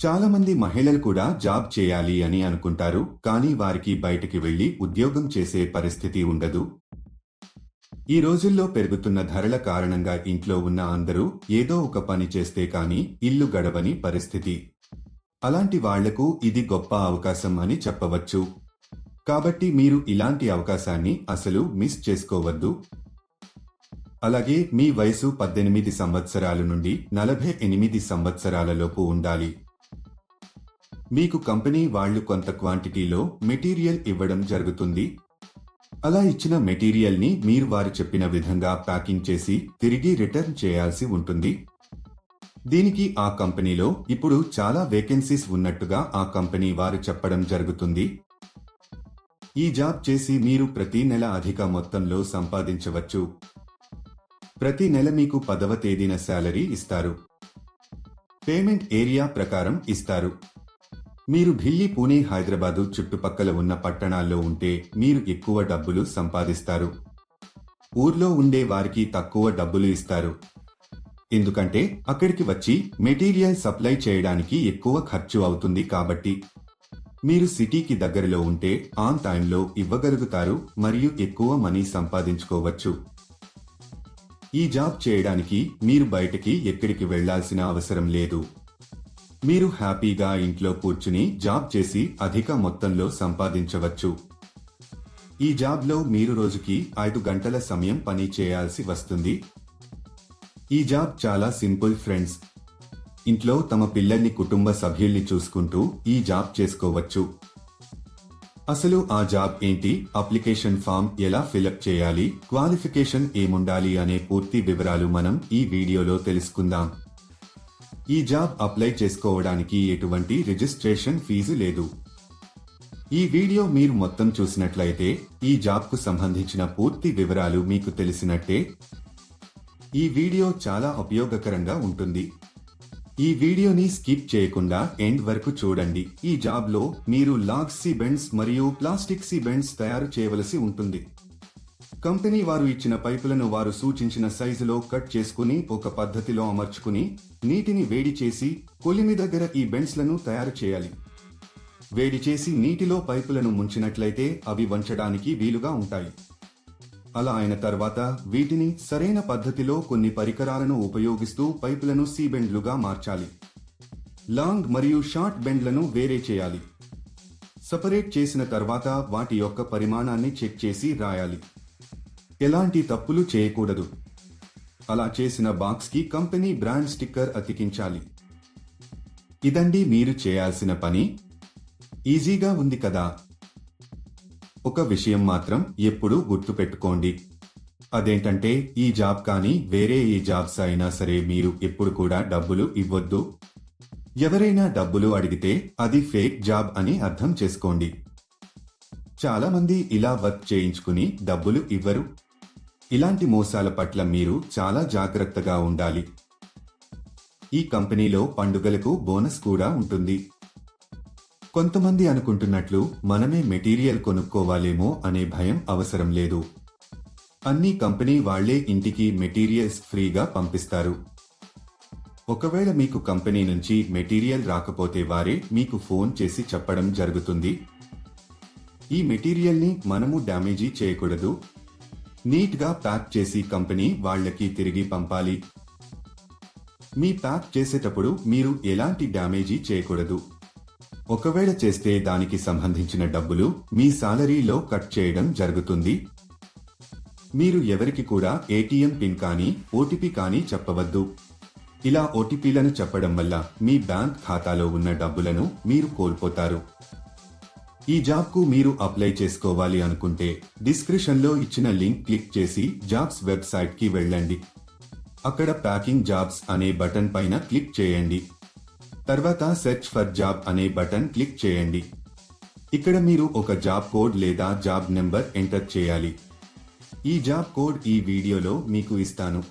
చాలా మంది మహిళలు కూడా జాబ్ చేయాలి అని అనుకుంటారు, కానీ వారికి బయటికి వెళ్లి ఉద్యోగం చేసే పరిస్థితి ఉండదు. ఈ రోజుల్లో పెరుగుతున్న ధరల కారణంగా ఇంట్లో ఉన్న అందరూ ఏదో ఒక పని చేస్తే కానీ ఇల్లు గడవని పరిస్థితి. అలాంటి వాళ్లకు ఇది గొప్ప అవకాశం అని చెప్పవచ్చు. కాబట్టి మీరు ఇలాంటి అవకాశాన్ని అసలు మిస్ చేసుకోవద్దు. అలాగే మీ వయసు 18 సంవత్సరాల నుండి 48 సంవత్సరాలలోపు ఉండాలి. మీకు కంపెనీ వాళ్ళు కొంత క్వాంటిటీలో మెటీరియల్ ఇవ్వడం జరుగుతుంది. అలా ఇచ్చిన మెటీరియల్ ని మీరు వారు చెప్పిన విధంగా ప్యాకింగ్ చేసి తిరిగి రిటర్న్ చేయాల్సి ఉంటుంది. దీనికి ఆ కంపెనీలో ఇప్పుడు చాలా వేకెన్సీస్ ఉన్నట్టుగా ఆ కంపెనీ వారు చెప్పడం జరుగుతుంది. ఈ జాబ్ చేసి మీరు ప్రతి నెల అధిక మొత్తంలో సంపాదించవచ్చు. ప్రతి నెల మీకు 10వ తేదీన శాలరీ ఇస్తారు. పేమెంట్ ఏరియా ప్రకారం ఇస్తారు. మీరు ఢిల్లీ, పూణే, హైదరాబాదు చుట్టుపక్కల ఉన్న పట్టణాల్లో ఉంటే మీరు ఎక్కువ డబ్బులు సంపాదిస్తారు. ఊర్లో ఉండే వారికి తక్కువ డబ్బులు ఇస్తారు. ఎందుకంటే అక్కడికి వచ్చి మెటీరియల్ సప్లై చేయడానికి ఎక్కువ ఖర్చు అవుతుంది. కాబట్టి మీరు సిటీకి దగ్గరలో ఉంటే ఆన్ టైంలో ఇవ్వగలుగుతారు మరియు ఎక్కువ మనీ సంపాదించుకోవచ్చు. ఈ జాబ్ చేయడానికి మీరు బయటకి ఎక్కడికి వెళ్లాల్సిన అవసరం లేదు. మీరు హ్యాపీగా ఇంట్లో కూర్చుని జాబ్ చేసి అధిక మొత్తంలో సంపాదించవచ్చు. ఈ జాబ్లో మీరు రోజుకి 5 గంటల సమయం పని చేయాల్సి వస్తుంది. ఈ జాబ్ చాలా సింపుల్ ఫ్రెండ్స్. ఇంట్లో తమ పిల్లల్ని, కుటుంబ సభ్యుల్ని చూసుకుంటూ ఈ జాబ్ చేసుకోవచ్చు. అసలు ఆ జాబ్ ఏంటి, అప్లికేషన్ ఫామ్ ఎలా ఫిలప్ చేయాలి, క్వాలిఫికేషన్ ఏముండాలి అనే పూర్తి వివరాలు మనం ఈ వీడియోలో తెలుసుకుందాం. ఈ జాబ్ అప్లై చేసుకోవడానికి ఎటువంటి రిజిస్ట్రేషన్ ఫీజు లేదు. ఈ వీడియో మీరు మొత్తం చూసినట్లయితే ఈ జాబ్కు సంబంధించిన పూర్తి వివరాలు మీకు తెలిసినట్టే. ఈ వీడియో చాలా ఉపయోగకరంగా ఉంటుంది. ఈ వీడియోని స్కిప్ చేయకుండా ఎండ్ వరకు చూడండి. ఈ జాబ్లో మీరు లాగ్ సీబెండ్స్ మరియు ప్లాస్టిక్ సీబెండ్స్ తయారు చేయవలసి ఉంటుంది. కంపెనీ వారు ఇచ్చిన పైపులను వారు సూచించిన సైజులో కట్ చేసుకుని ఒక పద్ధతిలో అమర్చుకుని నీటిని వేడి చేసి కొలిమి దగ్గర ఈ బెండ్స్లను తయారు చేయాలి. వేడి చేసి నీటిలో పైపులను ముంచినట్లయితే అవి వంచడానికి వీలుగా ఉంటాయి. అలా అయిన తర్వాత వీటిని సరైన పద్ధతిలో కొన్ని పరికరాలను ఉపయోగిస్తూ పైపులను సీబెండ్లుగా మార్చాలి. లాంగ్ మరియు షార్ట్ బెండ్లను వేరే చేయాలి. సపరేట్ చేసిన తర్వాత వాటి యొక్క పరిమాణాన్ని చెక్ చేసి రాయాలి. ఎలాంటి తప్పులు చేయకూడదు. అలా చేసిన బాక్స్కి కంపెనీ బ్రాండ్ స్టిక్కర్ అతికించాలి. ఇదండి మీరు చేయాల్సిన పని. ఈజీగా ఉంది కదా? ఒక విషయం మాత్రం ఎప్పుడూ గుర్తుపెట్టుకోండి. అదేంటంటే ఈ జాబ్ కానీ వేరే ఏ జాబ్స్ అయినా సరే మీరు ఎప్పుడు కూడా డబ్బులు ఇవ్వొద్దు. ఎవరైనా డబ్బులు అడిగితే అది ఫేక్ జాబ్ అని అర్థం చేసుకోండి. చాలా మంది ఇలా వర్క్ చేయించుకుని డబ్బులు ఇవ్వరు. ఇలాంటి మోసాల పట్ల మీరు చాలా జాగ్రత్తగా ఉండాలి. ఈ కంపెనీలో పండుగలకు బోనస్ కూడా ఉంటుంది. కొంతమంది అనుకుంటున్నట్లు మనమే మెటీరియల్ కొనుక్కోవాలేమో అనే భయం అవసరం లేదు. అన్ని కంపెనీ వాళ్లే ఇంటికి మెటీరియల్స్ ఫ్రీగా పంపిస్తారు. ఒకవేళ మీకు కంపెనీ నుంచి మెటీరియల్ రాకపోతే వారే మీకు ఫోన్ చేసి చెప్పడం జరుగుతుంది. ఈ మెటీరియల్ని మనము డ్యామేజీ చేయకూడదు. నీట్గా ప్యాక్ చేసి కంపెనీ వాళ్లకి తిరిగి పంపాలి. మీ ప్యాక్ చేసేటప్పుడు మీరు ఎలాంటి డ్యామేజీ చేయకూడదు. ఒకవేళ చేస్తే దానికి సంబంధించిన డబ్బులు మీ సాలరీలో కట్ చేయడం జరుగుతుంది. మీరు ఎవరికి కూడా ఏటీఎం పిన్ కానీ ఓటీపీ కానీ చెప్పవద్దు. ఇలా ఓటీపీలను చెప్పడం వల్ల మీ బ్యాంక్ ఖాతాలో ఉన్న డబ్బులను మీరు కోల్పోతారు. ఈ జాబ్కు మీరు అప్లై చేసుకోవాలి అనుకుంటే డిస్క్రిప్షన్లో ఇచ్చిన లింక్ క్లిక్ చేసి జాబ్స్ వెబ్సైట్కి వెళ్ళండి. అక్కడ ప్యాకింగ్ జాబ్స్ అనే బటన్ పైన క్లిక్ చేయండి. తర్వాత సెర్చ్ ఫర్ జాబ్ అనే బటన్ క్లిక్ చేయండి. ఇక్కడ మీరు ఒక జాబ్ కోడ్ లేదా జాబ్ నెంబర్ ఎంటర్ చేయాలి. ఈ జాబ్ కోడ్ ఈ వీడియోలో మీకు ఇస్తాను.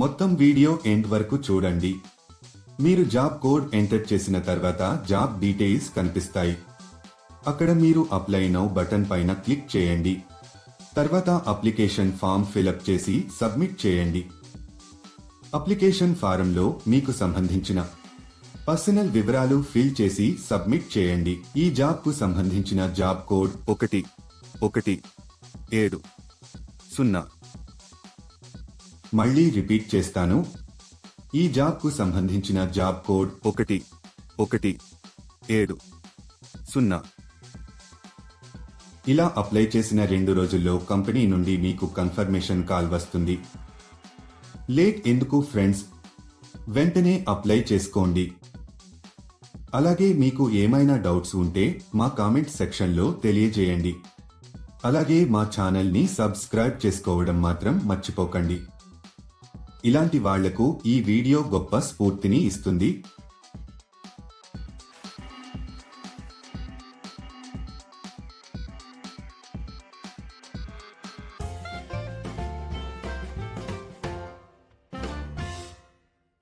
మొత్తం వీడియో ఎండ్ వరకు చూడండి. మీరు జాబ్ కోడ్ ఎంటర్ చేసిన తర్వాత జాబ్ డీటెయిల్స్ కనిపిస్తాయి. అక్కడ మీరు అప్లై నౌ బటన్ పైన క్లిక్ చేయండి. తర్వాత అప్లికేషన్ ఫామ్ ఫిలప్ చేసి సబ్మిట్ చేయండి. అప్లికేషన్ ఫారంలో మీకు సంబంధించిన పర్సనల్ వివరాలు ఫిల్ చేసి సబ్మిట్ చేయండి. ఈ జాబ్ కు సంబంధించిన జాబ్ కోడ్ 1170. మళ్ళీ రిపీట్ చేస్తాను. ఈ జాబ్ కు సంబంధించిన జాబ్ కోడ్ 1170. ఇలా అప్లై చేసిన 2 రోజుల్లో కంపెనీ నుండి మీకు కన్ఫర్మేషన్ కాల్ వస్తుంది. లేట్ ఎందుకు ఫ్రెండ్స్, వెంటనే అప్లై చేసుకోండి. అలాగే మీకు ఏమైనా డౌట్స్ ఉంటే మా కామెంట్ సెక్షన్లో తెలియజేయండి. అలాగే మా ఛానల్ని సబ్స్క్రైబ్ చేసుకోవడం మాత్రం మర్చిపోకండి. ఇలాంటి వాళ్లకు ఈ వీడియో గొప్ప స్ఫూర్తిని ఇస్తుంది.